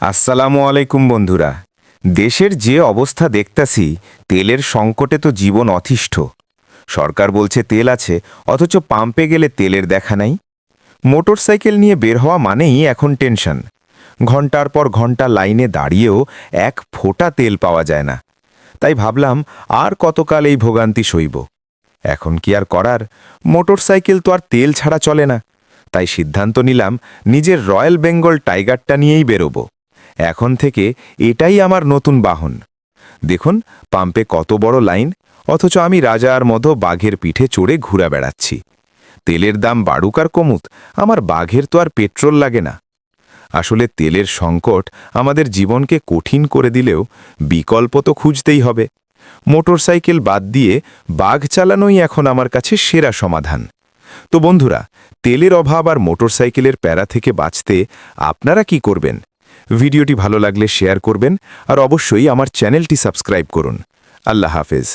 আসসালামু আলাইকুম বন্ধুরা। দেশের যে অবস্থা দেখতাছি, তেলের সংকটে তো জীবন অতিষ্ঠ। সরকার বলছে তেল আছে, অথচ পাম্পে গেলে তেলের দেখা নাই। মোটরসাইকেল নিয়ে বের হওয়া মানেই এখন টেনশন। ঘন্টার পর ঘন্টা লাইনে দাঁড়িয়েও এক ফোঁটা তেল পাওয়া যায় না। তাই ভাবলাম, আর কতকাল এই ভোগান্তি সইব। এখন কি আর করার, মোটরসাইকেল তো আর তেল ছাড়া চলে না। তাই সিদ্ধান্ত নিলাম, নিজের রয়্যাল বেঙ্গল টাইগারটা নিয়েই বেরোবো। এখন থেকে এটাই আমার নতুন বাহন। দেখুন, পাম্পে কত বড় লাইন, অথচ আমি রাজার মতো বাঘের পিঠে চড়ে ঘুরে বেড়াচ্ছি। তেলের দাম বাড়ুক আর কমুক, আমার বাঘের তো আর পেট্রোল লাগে না। আসলে তেলের সংকট আমাদের জীবনকে কঠিন করে দিলেও বিকল্প তো খুঁজতেই হবে। মোটরসাইকেল বাদ দিয়ে বাঘ চালানোই এখন আমার কাছে সেরা সমাধান। তো বন্ধুরা, তেলের অভাব আর মোটরসাইকেলের প্যারা থেকে বাঁচতে আপনারা কি করবেন? ভিডিওটি ভালো লাগলে শেয়ার করবেন আর অবশ্যই আমার চ্যানেলটি সাবস্ক্রাইব করুন। আল্লাহ হাফেজ।